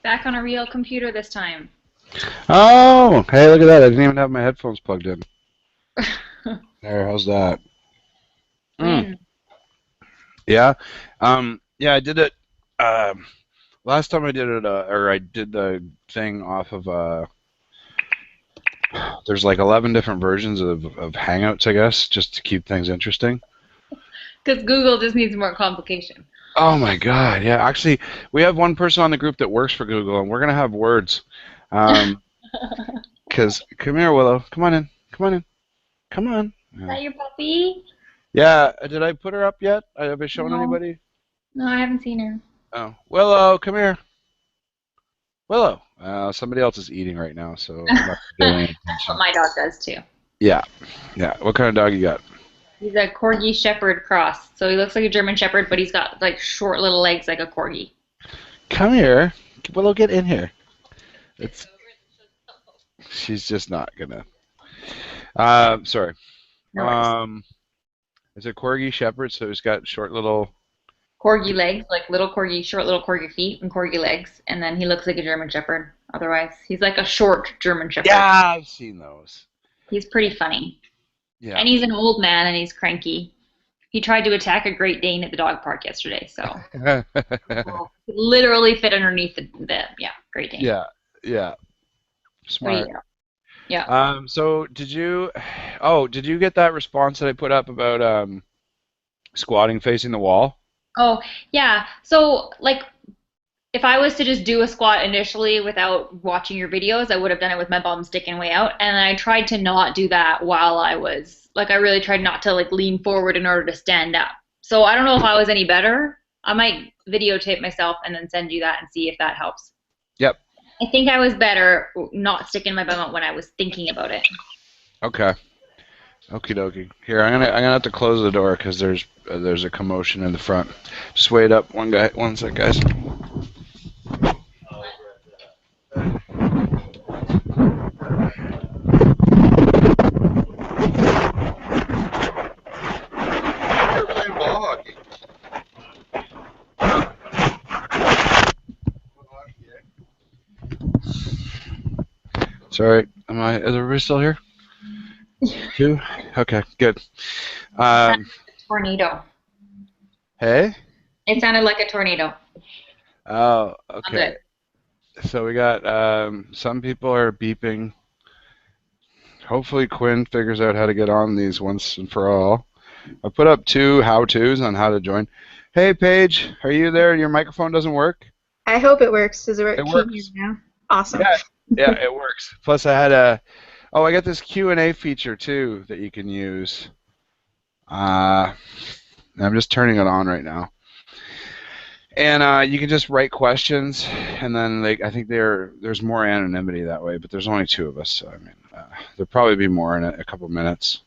Back on a real computer this time. Oh, hey, look at that. I didn't even have my headphones plugged in. There, how's that? Mm, Win. yeah. Yeah, I did it. Um, last time I did it, or I did the thing off of, there's like 11 different versions of Hangouts, I guess, just to keep things interesting. Because Google just needs more complication. Oh my God, yeah. Actually, we have one person on the group that works for Google, and we're gonna have words. Um, come here, Willow. Come on in. Come on in. Come on. Is Yeah. that your puppy? Yeah. Did I put her up yet? Have I shown No. anybody? No, I haven't seen her. Oh, Willow, come here. Willow. Somebody else is eating right now, so I'm not paying any That's what attention. my dog does too. Yeah. Yeah. What kind of dog you got? He's a Corgi Shepherd cross. So he looks like a German Shepherd, but he's got like short little legs like a Corgi. Come here. Willow, get in here. It's. She's just not gonna. Sorry. No worries. Um, it's a Corgi Shepherd, so he's got short little. Corgi legs, like little Corgi, short little Corgi feet and Corgi legs. And then he looks like a German Shepherd. Otherwise, he's like a short German Shepherd. Yeah, I've seen those. He's pretty funny. Yeah. And he's an old man and he's cranky. He tried to attack a Great Dane at the dog park yesterday, so well, he literally fit underneath the yeah, Great Dane. Yeah. Yeah. What do you Smart. know? Yeah. So did you? Oh, did you get that response that I put up about squatting facing the wall? Oh, yeah. So, like, if I was to just do a squat initially without watching your videos, I would have done it with my bum sticking way out. And I tried to not do that while I was, like, I really tried not to, like, lean forward in order to stand up. So I don't know if I was any better. I might videotape myself and then send you that and see if that helps. Yep. I think I was better not sticking my bum out when I was thinking about it. Okay. Okie dokie. Here, I'm gonna have to close the door because there's a commotion in the front. Just wait up, one sec, guys. You're playing ball hockey. Sorry, is everybody still here? Two? Okay, good. Um, Tornado. hey? It sounded like a tornado. Oh, I'm okay. good. So we got some people are beeping. Hopefully Quinn figures out how to get on these once and for all. I put up 2 how-tos on how to join. Hey, Paige, are you there? Your microphone doesn't work? I hope it works. Does it work? It Can you hear works. me now? Awesome. Yeah, it works. Plus I had I got this Q&A feature too that you can use. I'm just turning it on right now. And you can just write questions, and then I think there's more anonymity that way, but there's only 2 of us, so I mean, there'll probably be more in a couple minutes.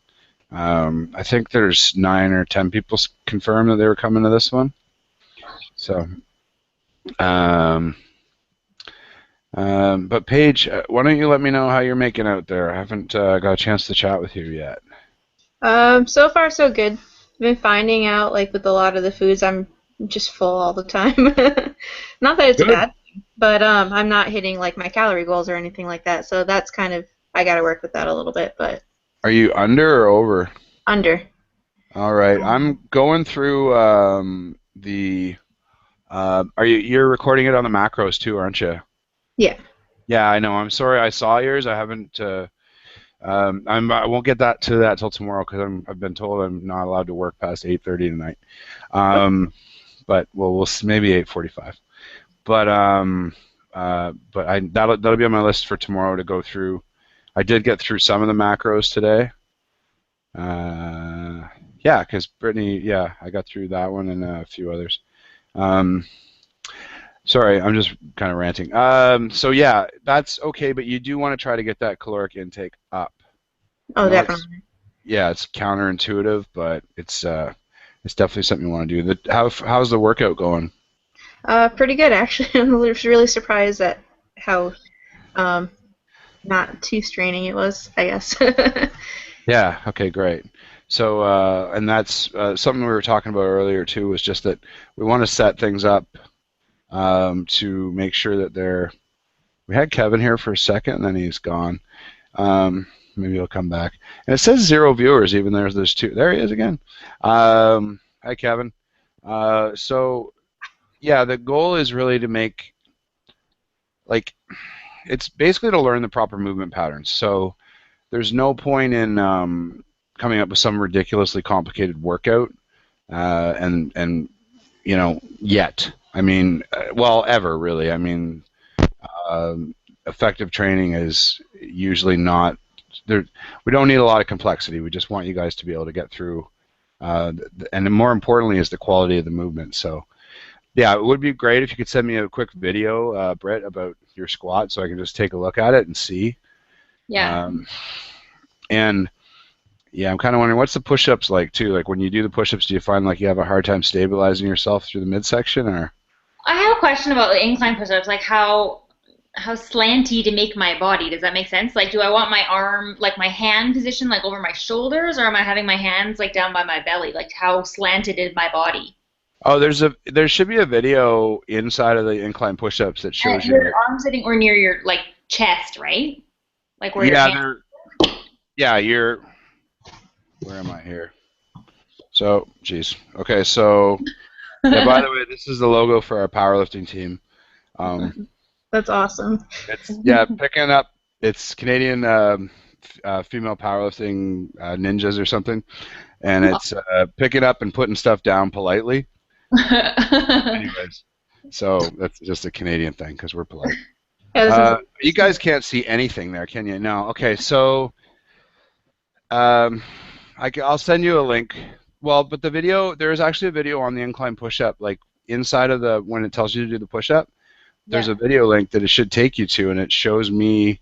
I think there's 9 or 10 people confirmed that they were coming to this one. So, but Paige, why don't you let me know how you're making out there? I haven't got a chance to chat with you yet. So far so good. I've been finding out like with a lot of the foods I'm just full all the time. Not that it's a Good. bad thing, but I'm not hitting like my calorie goals or anything like that. So that's kind of I got to work with that a little bit, but Are you under or over? under. All right, I'm going through the. You're recording it on the macros too, aren't you? Yeah. Yeah, I know. I'm sorry, I saw yours. I haven't. I won't get to that till tomorrow because I've been told I'm not allowed to work past 8:30 tonight. But we'll maybe 8:45. But that'll be on my list for tomorrow to go through. I did get through some of the macros today. Yeah, because Brittany, yeah, I got through that one and a few others. Sorry, I'm just kind of ranting. So yeah, that's okay, but you do want to try to get that caloric intake up. I Oh, know definitely. it's counterintuitive, but it's definitely something you want to do. How's the workout going? Pretty good actually. I'm really surprised at how not too straining it was, I guess. Yeah, okay, great. So, and that's something we were talking about earlier too, was just that we want to set things up to make sure that they're. We had Kevin here for a second, and then he's gone. Maybe he'll come back. And it says 0 viewers, even though there's 2. There he is again. Hi, Kevin. So, yeah, the goal is really to make, like, it's basically to learn the proper movement patterns. So there's no point in coming up with some ridiculously complicated workout and yet. I mean, well, ever really. I mean, effective training is usually not there. We don't need a lot of complexity. We just want you guys to be able to get through, and more importantly, is the quality of the movement. So, yeah, it would be great if you could send me a quick video, Britt, about your squat, so I can just take a look at it and see. Yeah. And yeah, I'm kind of wondering what's the push-ups like too. Like when you do the push-ups, do you find like you have a hard time stabilizing yourself through the midsection, or? I have a question about the incline push-ups, like how slanty to make my body. Does that make sense? Like, do I want my arm, like my hand position, like over my shoulders, or am I having my hands like down by my belly? Like, how slanted is my body? Oh, there should be a video inside of the incline push-ups that shows you. Your arm sitting or near your like chest, right? Like where your Yeah, hand. yeah, you're. Where am I here? So, geez. Okay, so yeah. By the way, this is the logo for our powerlifting team. That's awesome. It's picking up. It's Canadian female powerlifting ninjas or something, and it's picking up and putting stuff down politely. Anyways, so that's just a Canadian thing because we're polite. Yeah, You guys can't see anything there, can you? No. Okay, so I'll send you a link. Well, but the video, there's actually a video on the incline push-up, like inside of the, when it tells you to do the push-up, there's a video link that it should take you to, and it shows me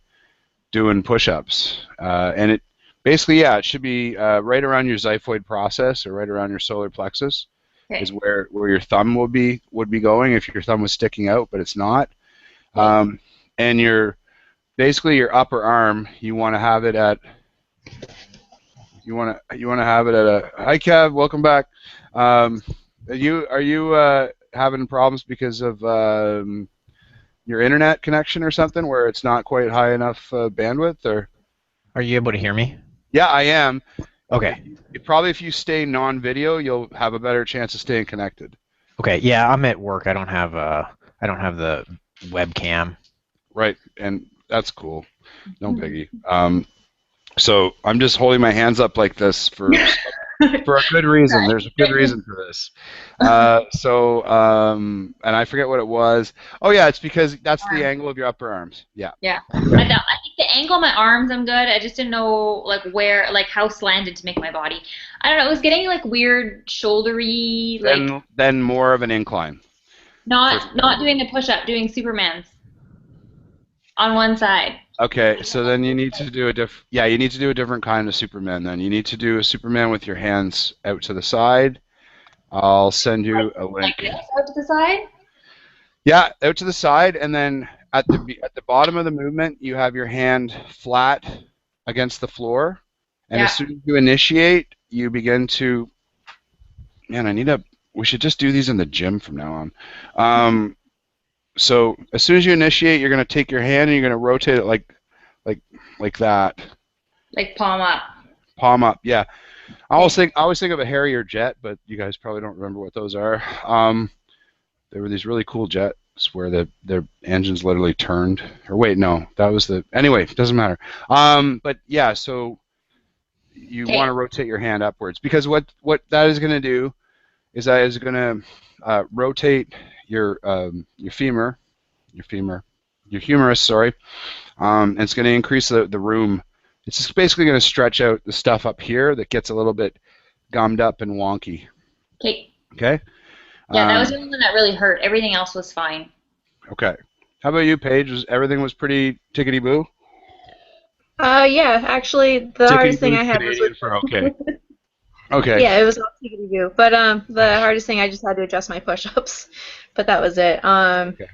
doing push-ups. And it basically, yeah, it should be right around your xiphoid process or right around your solar plexus. Okay. Is where your thumb would be going if your thumb was sticking out, but it's not. Okay. And basically your upper arm, you want to have it at. You want to have it at a. Hi, Kev. Welcome back. Are you having problems because of your internet connection or something, where it's not quite high enough bandwidth, or? Are you able to hear me? Yeah, I am. Okay. Probably if you stay non-video, you'll have a better chance of staying connected. Okay. Yeah, I'm at work. I don't have the webcam. Right, and that's cool. No biggie. So I'm just holding my hands up like this for a good reason. There's a good reason for this. And I forget what it was. Oh yeah, it's because that's the angle of your upper arms. Yeah. Yeah. I think the angle of my arms I'm good. I just didn't know like where, like how slanted to make my body. I don't know. It was getting like weird shouldery. Like then more of an incline. Not doing the push-up, doing Supermans on one side. Okay, so then you need to do you need to do a different kind of Superman then. You need to do a Superman with your hands out to the side. I'll send you a link. Like this, out to the side? Yeah, out to the side, and then at the bottom of the movement, you have your hand flat against the floor. And as soon as you initiate, you begin to man, we should just do these in the gym from now on. So as soon as you initiate, you're going to take your hand and you're going to rotate it like that. Like palm up. Palm up, yeah. I always think of a Harrier jet, but you guys probably don't remember what those are. There were these really cool jets where their engines literally turned. Or wait, no, that was anyway, it doesn't matter. But yeah, so you want to rotate your hand upwards because what that is going to do is that is going to rotate your femur, your humerus, sorry, and it's going to increase the room. It's just basically going to stretch out the stuff up here that gets a little bit gummed up and wonky. Okay. Okay. Yeah, that was the only one that really hurt. Everything else was fine. Okay. How about you, Paige? Everything was pretty tickety boo? Yeah, actually, the hardest thing I had was okay. Okay. Yeah, it was all tickety boo. But the hardest thing I just had to adjust my push-ups, but that was it. Okay.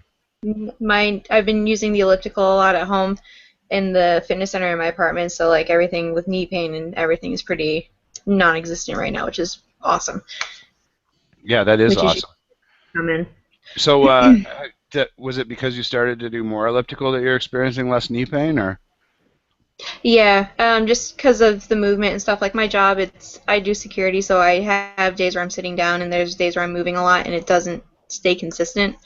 I've been using the elliptical a lot at home in the fitness center in my apartment, so like everything with knee pain and everything is pretty non-existent right now, which is awesome. Yeah, that is awesome. Come in. So, was it because you started to do more elliptical that you're experiencing less knee pain, or? Yeah, just because of the movement and stuff. Like my job, it's I do security, so I have days where I'm sitting down, and there's days where I'm moving a lot, and it doesn't stay consistent.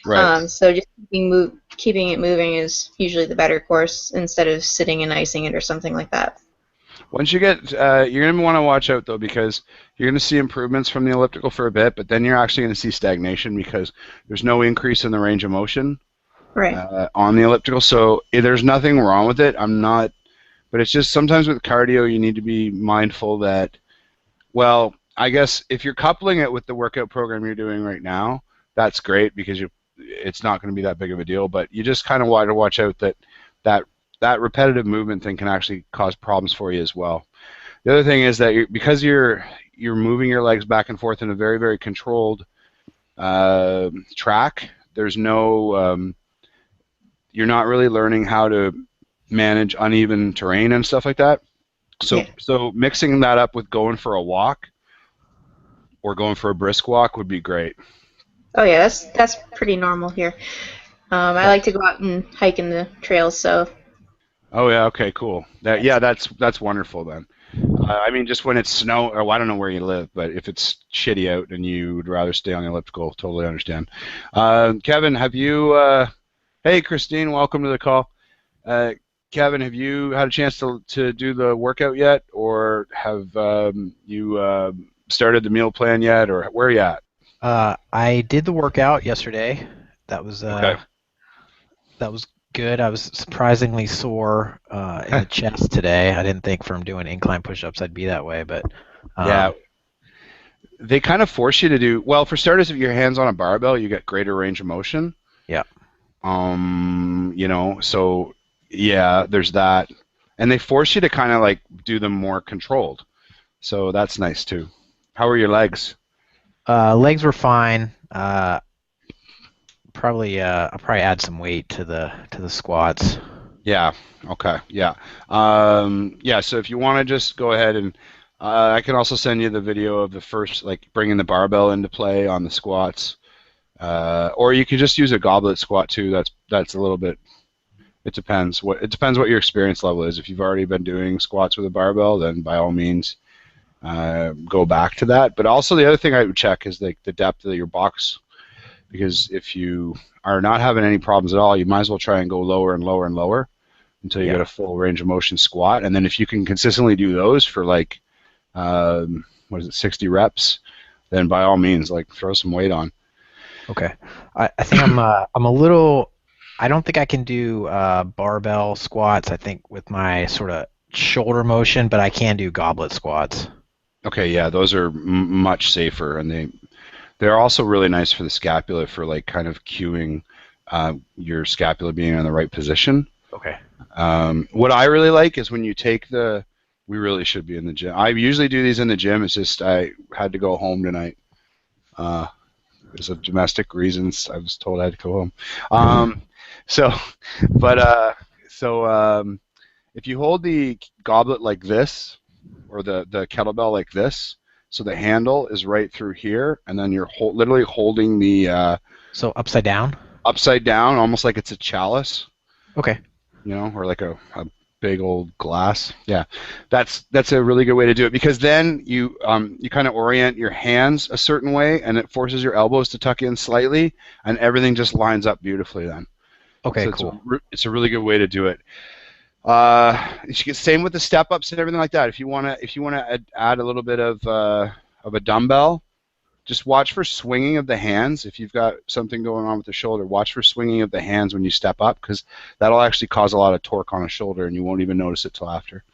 Right. So just keeping it moving is usually the better course instead of sitting and icing it or something like that. Once you get, you're going to want to watch out though because you're going to see improvements from the elliptical for a bit, but then you're actually going to see stagnation because there's no increase in the range of motion Right. on the elliptical. So there's nothing wrong with it. I'm not, but it's just sometimes with cardio you need to be mindful that, well, I guess if you're coupling it with the workout program you're doing right now, that's great because it's not going to be that big of a deal. But you just kind of want to watch out that that repetitive movement thing can actually cause problems for you as well. The other thing is that because you're moving your legs back and forth in a very very controlled track. There's no you're not really learning how to manage uneven terrain and stuff like that. So Yeah. so mixing that up with going for a walk or going for a brisk walk would be great. Oh yeah, that's pretty normal here. I like to go out and hike in the trails, so Oh yeah, okay, cool. That that's yeah, that's wonderful then. I mean, just when it's snow, or I don't know where you live, but if it's shitty out and you would rather stay on the elliptical, totally understand. Kevin, have you? Hey, Christine, welcome to the call. Uh, Kevin, have you had a chance to do the workout yet, or have you started the meal plan yet, or where are you at? I did the workout yesterday. That was Okay. uh, that was good. I was surprisingly sore in the chest today. I didn't think from doing incline push-ups I'd be that way, but Yeah, um, they kind of force you to do well. For starters, if your hands on a barbell, you get greater range of motion. yeah. So yeah, there's that, and they force you to kind of like do them more controlled. So that's nice too. How are your legs? Legs were fine. I'll probably add some weight to the squats. Yeah. Okay. Yeah. Yeah. So if you want to just go ahead and I can also send you the video of the first, like bringing the barbell into play on the squats, or you could just use a goblet squat too. That's a little bit. It depends what your experience level is. If you've already been doing squats with a barbell, then by all means go back to that. But also the other thing I would check is like the depth of your box, because if you are not having any problems at all, you might as well try and go lower and lower and lower until you get Yeah. a full range of motion squat. And then if you can consistently do those for like, what is it, 60 reps, then by all means, like throw some weight on. Okay. I think I'm a little. I don't think I can do barbell squats. I think with my sort of shoulder motion, but I can do goblet squats. Okay, yeah, those are much safer, and they're also really nice for the scapula for like kind of cueing your scapula being in the right position. Okay. What I really like is when you take we really should be in the gym. I usually do these in the gym. It's just I had to go home tonight. Uh, because of domestic reasons. I was told I had to go home. So, but if you hold the goblet like this, or the kettlebell like this, so the handle is right through here, and then you're literally holding the So upside down. upside down, almost like it's a chalice, Okay. or like a big old glass. Yeah, that's a really good way to do it because then you kind of orient your hands a certain way, and it forces your elbows to tuck in slightly, and everything just lines up beautifully then. Okay. So Cool. it's a really good way to do it. Same with the step ups and everything like that. If you wanna add a little bit of a dumbbell, just watch for swinging of the hands. If you've got something going on with the shoulder, watch for swinging of the hands when you step up because that'll actually cause a lot of torque on a shoulder and you won't even notice it till after.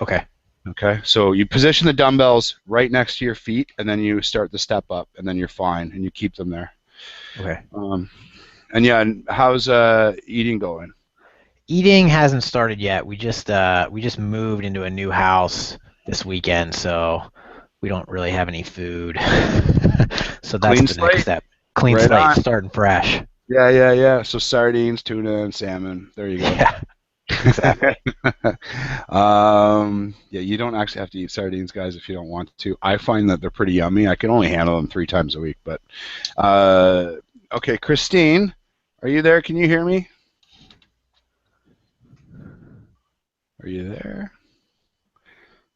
Okay. Okay, so you position the dumbbells right next to your feet and then you start the step up and then you're fine and you keep them there. Okay. And yeah, and how's eating going? Eating hasn't started yet. We just moved into a new house this weekend, so we don't really have any food. So that's Clean the next slate? step. Clean Right slate, on. starting fresh. Yeah, yeah, yeah. So sardines, tuna, and salmon. There you go. Yeah, exactly. Yeah, you don't actually have to eat sardines, guys, if you don't want to. I find that they're pretty yummy. I can only handle them 3 times a week, but uh, Okay, Christine, are you there? Can you hear me? Are you there?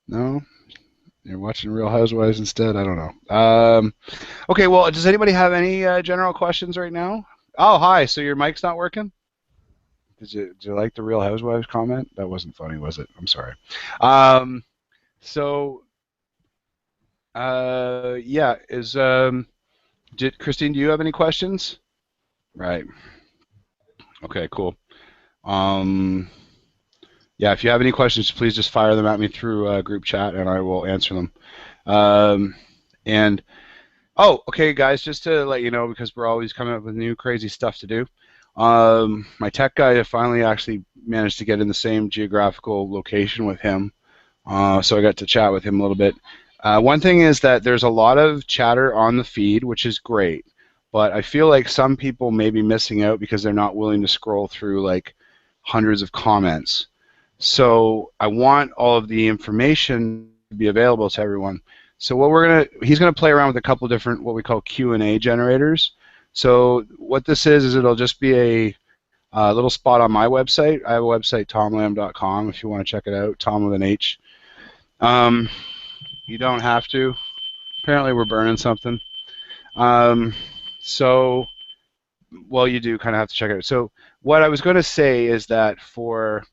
No? You're watching Real Housewives instead? I don't know. Okay, well, does anybody have any general questions right now? Oh, hi. So your mic's not working? Did you like the Real Housewives comment? That wasn't funny, was it? I'm sorry. Um, so, yeah, Christine, do you have any questions? Right. Okay, cool. Um, yeah, if you have any questions, please just fire them at me through group chat, and I will answer them. Um, and Oh, okay, guys, just to let you know, because we're always coming up with new crazy stuff to do. My tech guy finally actually managed to get in the same geographical location with him, so I got to chat with him a little bit. One thing is that there's a lot of chatter on the feed, which is great, but I feel like some people may be missing out because they're not willing to scroll through like hundreds of comments. So I want all of the information to be available to everyone. So he's gonna play around with a couple different what we call Q&A generators. So what this is it'll just be a little spot on my website. I have a website, thomlam.com, if you want to check it out. Thom with an H. Um, you don't have to. Apparently, we're burning something. Um, so, well, you do kind of have to check it out. So, what I was going to say is that for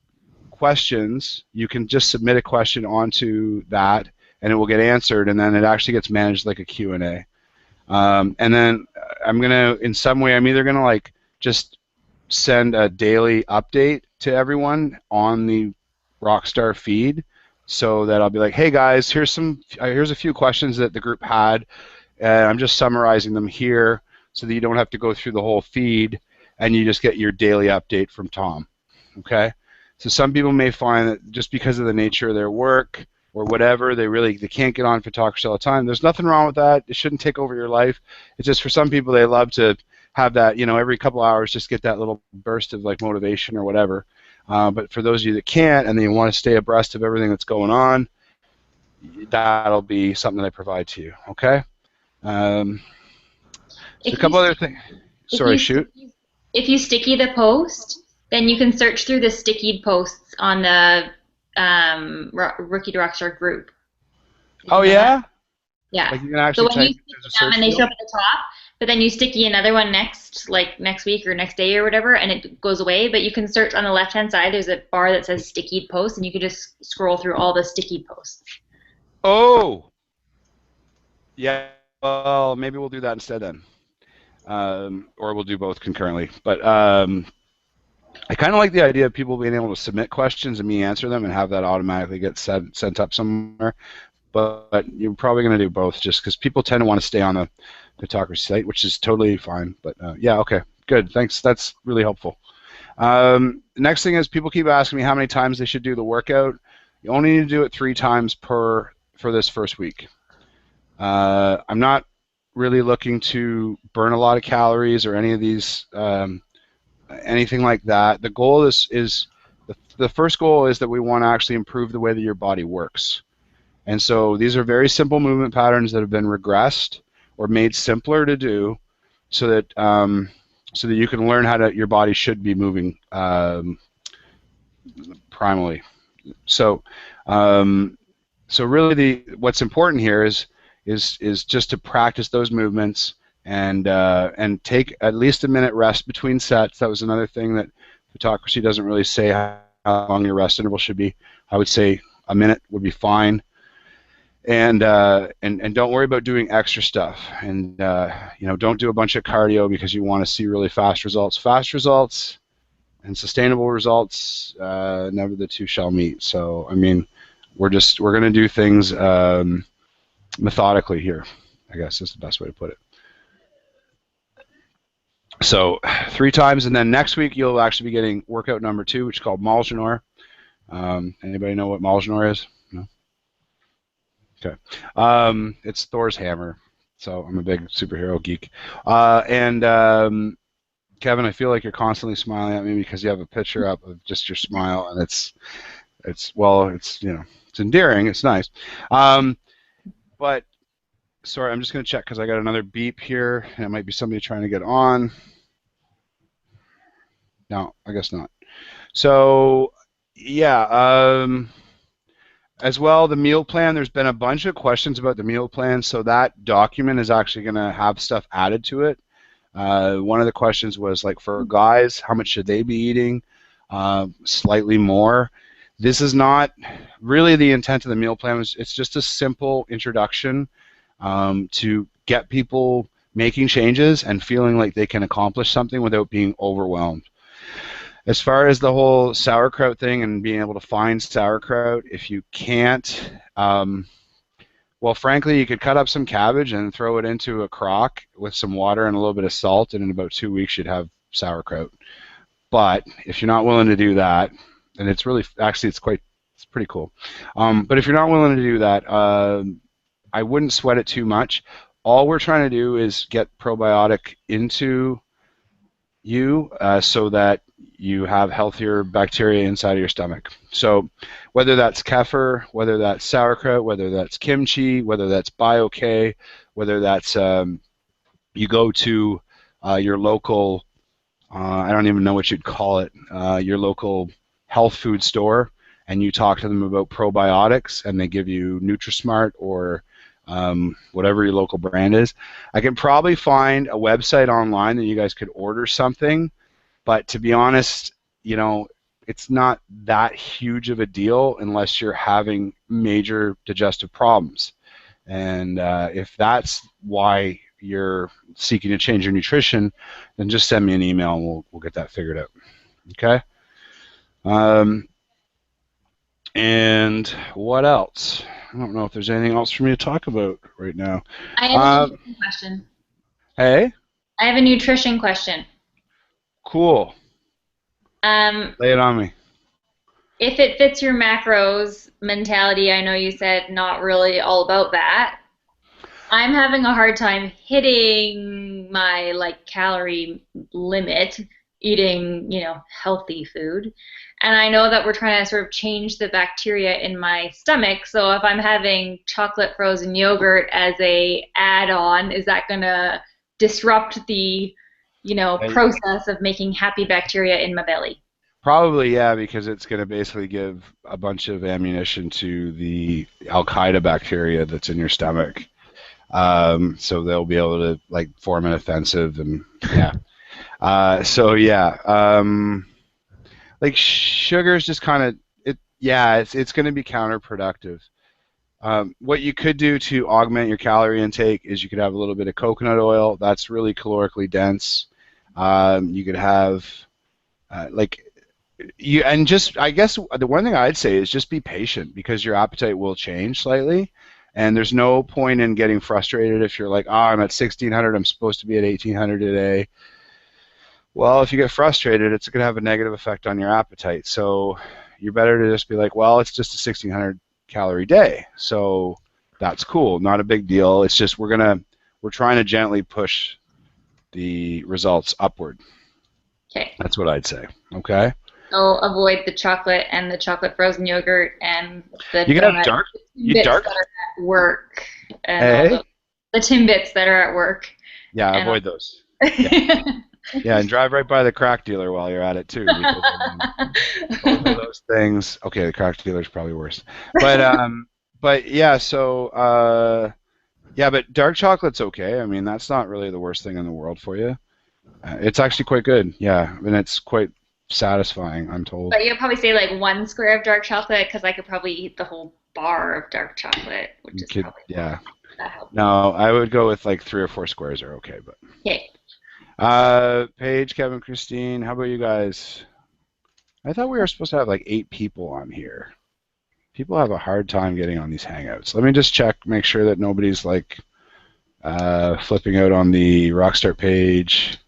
questions, you can just submit a question onto that, and it will get answered, and then it actually gets managed like a Q&A. And then I'm gonna, in some way, I'm either gonna like just send a daily update to everyone on the Rockstar feed, so that I'll be like, hey guys, here's a few questions that the group had, and I'm just summarizing them here, so that you don't have to go through the whole feed, and you just get your daily update from Thom. Okay, so some people may find that just because of the nature of their work or whatever, they can't get on photography all the time. There's nothing wrong with that. It shouldn't take over your life. It's just for some people, they love to have that, every couple hours, just get that little burst of like motivation or whatever. But for those of you that can't and they want to stay abreast of everything that's going on, that'll be something that I provide to you. Okay. Um, so a If you couple other stick, things. if Sorry, you shoot. sticky, if you sticky the post, then you can search through the stickied posts on the Rookie to Rockstar group. Did Oh you know that? yeah. Yeah. Like you can So actually when you type sticky into the them search and they show field. up at the top, but then you sticky another one next week or next day or whatever, and it goes away. But you can search on the left-hand side. There's a bar that says stickied posts, and you can just scroll through all the stickied posts. Oh. Yeah. Well, maybe we'll do that instead then. Or we'll do both concurrently. But I kind of like the idea of people being able to submit questions and me answer them and have that automatically get sent up somewhere. But you're probably going to do both just because people tend to want to stay on the photography site, which is totally fine. But yeah, okay, good. Thanks. That's really helpful. Next thing is people keep asking me how many times they should do the workout. You only need to do it 3 times for this first week. I'm not really looking to burn a lot of calories or any of these anything like that. The goal is the first goal is that we want to actually improve the way that your body works. And so these are very simple movement patterns that have been regressed or made simpler to do, so that you can learn how your body should be moving primally. So so really what's important here is just to practice those movements and take at least a minute rest between sets. That was another thing that photography doesn't really say how long your rest interval should be. I would say a minute would be fine. And don't worry about doing extra stuff. And don't do a bunch of cardio because you want to see really fast results. Fast results and sustainable results, never the two shall meet. So I mean, we're going to do things methodically here, I guess is the best way to put it. So 3 times, and then next week you'll actually be getting workout number 2, which is called Malgenor. Anybody know what Malgenor is? No? Okay. It's Thor's hammer, so I'm a big superhero geek. Kevin, I feel like you're constantly smiling at me because you have a picture up of just your smile, and it's it's endearing. It's nice. But sorry, I'm just going to check because I got another beep here, and it might be somebody trying to get on. No, I guess not. So, yeah, as well, the meal plan, there's been a bunch of questions about the meal plan, so that document is actually going to have stuff added to it. One of the questions was like for guys, how much should they be eating? Slightly more. This is not really the intent of the meal plan. It's just a simple introduction to get people making changes and feeling like they can accomplish something without being overwhelmed. As far as the whole sauerkraut thing and being able to find sauerkraut, if you can't, well, frankly, you could cut up some cabbage and throw it into a crock with some water and a little bit of salt, and in about 2 weeks you'd have sauerkraut. But if you're not willing to do that, and it's really, actually, it's pretty cool. But if you're not willing to do that, I wouldn't sweat it too much. All we're trying to do is get probiotic into you so that you have healthier bacteria inside of your stomach. So whether that's kefir, whether that's sauerkraut, whether that's kimchi, whether that's BioK, whether that's you go to your local, I don't even know what you'd call it, your local health food store, and you talk to them about probiotics, and they give you NutriSmart or whatever your local brand is. I can probably find a website online that you guys could order something, but to be honest, you know, it's not that huge of a deal unless you're having major digestive problems. And if that's why you're seeking to change your nutrition, then just send me an email and we'll get that figured out. Okay? And what else? I don't know if there's anything else for me to talk about right now. I have a nutrition question. Hey? I have a nutrition question. Cool. Lay it on me. If it fits your macros mentality, I know you said not really all about that. I'm having a hard time hitting my like calorie limit, eating, healthy food. And I know that we're trying to sort of change the bacteria in my stomach. So if I'm having chocolate frozen yogurt as a add-on, is that going to disrupt the, process of making happy bacteria in my belly? Probably, yeah, because it's going to basically give a bunch of ammunition to the Al Qaeda bacteria that's in your stomach. So they'll be able to like form an offensive, and yeah. So yeah, like sugar is just kind of it's going to be counterproductive. What you could do to augment your calorie intake is you could have a little bit of coconut oil. That's really calorically dense. You could have I guess the one thing I'd say is just be patient because your appetite will change slightly. And there's no point in getting frustrated if you're like, I'm at 1600, I'm supposed to be at 1800 today. Well, if you get frustrated, it's going to have a negative effect on your appetite. So you're better to just be like, well, it's just a 1600 calorie day. So that's cool, not a big deal. It's just we're trying to gently push the results upward. Okay. That's what I'd say. Okay. So avoid the chocolate and the chocolate frozen yogurt and the you can have dark bits that are at work and all the Timbits that are at work. Yeah, avoid those. Yeah. Yeah, and drive right by the crack dealer while you're at it too. Because, both of those things. Okay, the crack dealer's probably worse. But yeah, so but dark chocolate's okay. I mean, that's not really the worst thing in the world for you. It's actually quite good. Yeah, and it's quite satisfying, I'm told. But you'd probably say like 1 square of dark chocolate because I could probably eat the whole bar of dark chocolate, which is probably No, I would go with like 3 or 4 squares are okay, but. Okay. Paige, Kevin, Christine, how about you guys? I thought we were supposed to have like 8 people on here. People have a hard time getting on these Hangouts. Let me just check, make sure that nobody's like flipping out on the Rockstar page.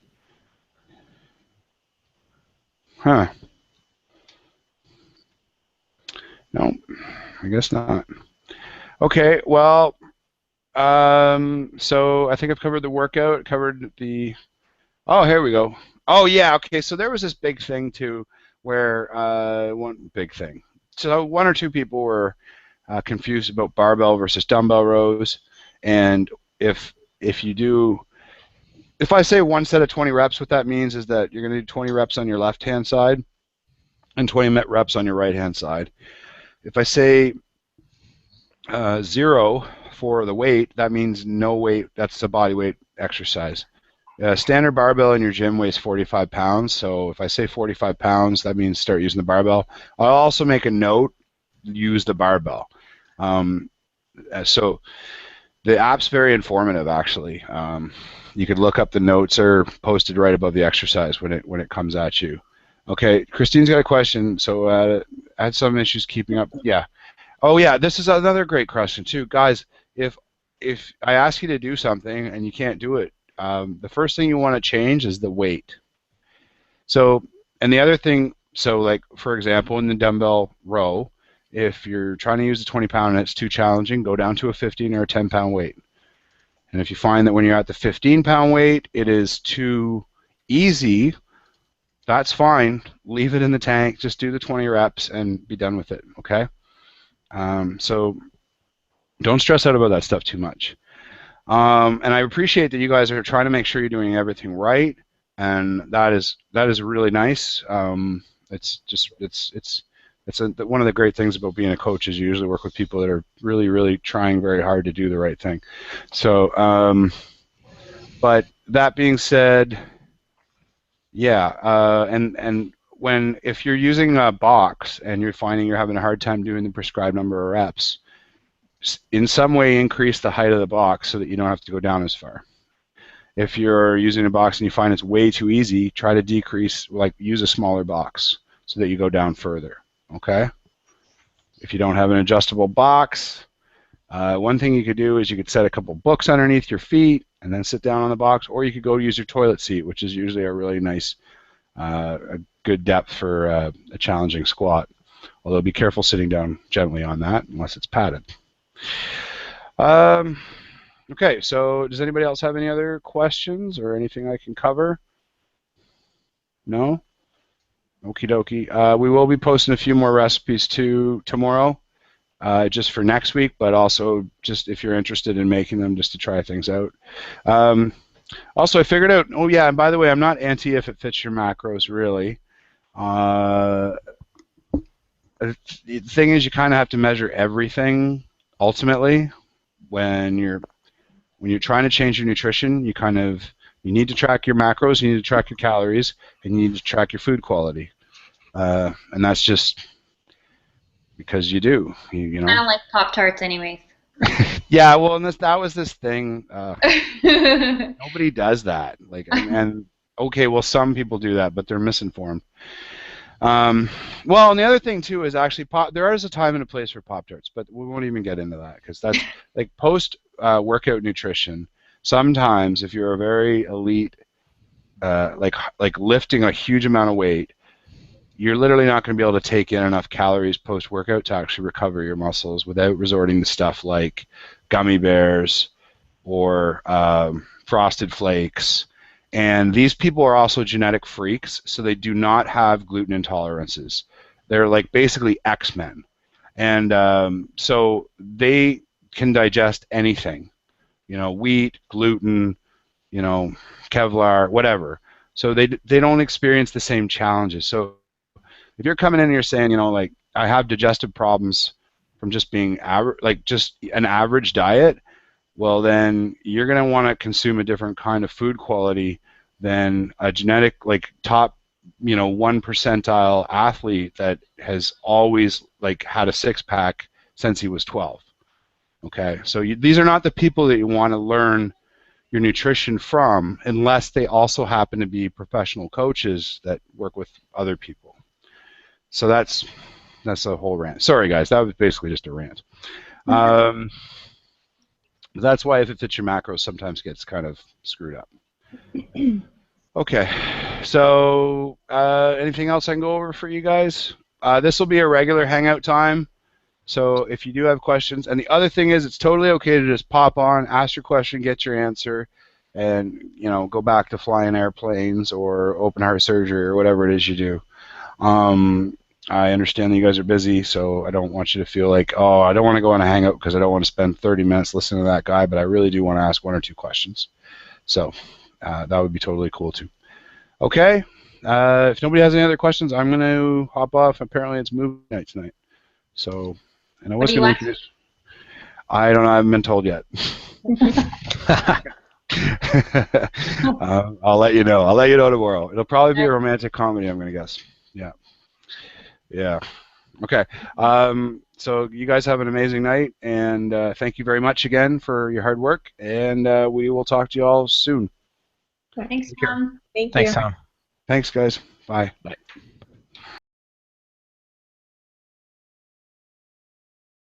Huh. No, I guess not. Okay, well, so I think I've covered the workout, covered the... Oh, here we go. Oh, yeah, okay, so there was this big thing, too, where, one big thing. So 1 or 2 people were confused about barbell versus dumbbell rows, and if you do, if I say one set of 20 reps, what that means is that you're going to do 20 reps on your left-hand side and 20 reps on your right-hand side. If I say 0 for the weight, that means no weight. That's the body weight exercise. Standard barbell in your gym weighs 45 pounds. So if I say 45 pounds, that means start using the barbell. I'll also make a note, use the barbell. So the app's very informative, actually. You could look up the notes are posted right above the exercise when it comes at you. Okay, Christine's got a question. So I had some issues keeping up. Yeah. Oh yeah, this is another great question too, guys. If I ask you to do something and you can't do it, the first thing you want to change is the weight. So, and the other thing, so like for example, in the dumbbell row, if you're trying to use a 20-pound and it's too challenging, go down to a 15 or a 10-pound weight. And if you find that when you're at the 15-pound weight, it is too easy, that's fine. Leave it in the tank. Just do the 20 reps and be done with it. Okay. So don't stress out about that stuff too much. And I appreciate that you guys are trying to make sure you're doing everything right, and that is really nice. It's one of the great things about being a coach is you usually work with people that are really, really trying very hard to do the right thing. So, but that being said, yeah, and if you're using a box and you're finding you're having a hard time doing the prescribed number of reps, in some way increase the height of the box so that you don't have to go down as far. If you're using a box and you find it's way too easy, try to decrease, like use a smaller box so that you go down further. Okay? If you don't have an adjustable box, one thing you could do is you could set a couple books underneath your feet and then sit down on the box, or you could go use your toilet seat, which is usually a really nice, a good depth for a challenging squat. Although be careful sitting down gently on that unless it's padded. Okay, so does anybody else have any other questions or anything I can cover? No? Okie dokie. We will be posting a few more recipes too tomorrow, just for next week, but also just if you're interested in making them just to try things out. Also, I figured out, oh yeah, and by the way, I'm not anti if it fits your macros, really. The thing is, you kind of have to measure everything ultimately when you're trying to change your nutrition. You need to track your macros, you need to track your calories, and you need to track your food quality. And that's just because you do. You know. I don't like Pop-Tarts anyways. Yeah, well, and that was this thing. Nobody does that. Like, and okay, well, some people do that, but they're misinformed. Well, and the other thing too is actually there is a time and a place for Pop-Tarts, but we won't even get into that because that's like post workout nutrition. Sometimes if you're a very elite, like lifting a huge amount of weight, you're literally not going to be able to take in enough calories post workout to actually recover your muscles without resorting to stuff like gummy bears or Frosted Flakes. And these people are also genetic freaks, so they do not have gluten intolerances. They're like basically X-Men. And so they can digest anything, wheat, gluten, Kevlar, whatever. So they don't experience the same challenges. So if you're coming in and you're saying, like, I have digestive problems from just being just an average diet, well, then you're going to want to consume a different kind of food quality than a genetic, like, top, 1 percentile athlete that has always, like, had a six-pack since he was 12. Okay? So these are not the people that you want to learn your nutrition from unless they also happen to be professional coaches that work with other people. So that's a whole rant. Sorry, guys. That was basically just a rant. That's why if it fits your macros, sometimes gets kind of screwed up. Okay, so anything else I can go over for you guys? This will be a regular hangout time, so if you do have questions, and the other thing is it's totally okay to just pop on, ask your question, get your answer, and go back to flying airplanes or open heart surgery or whatever it is you do. I understand that you guys are busy, so I don't want you to feel like, oh, I don't want to go on a hangout because I don't want to spend 30 minutes listening to that guy, but I really do want to ask 1 or 2 questions. So that would be totally cool too. Okay. If nobody has any other questions, I'm going to hop off. Apparently, it's movie night tonight. So, and I What was do you going to watch? introduce. I don't know. I haven't been told yet. I'll let you know. I'll let you know tomorrow. It'll probably be a romantic comedy, I'm going to guess. Yeah. Yeah. Okay. So you guys have an amazing night, and thank you very much again for your hard work, and we will talk to you all soon. Thanks, Take care. Mom. Thank Thanks, you. Tom. Thanks, guys. Bye. Bye.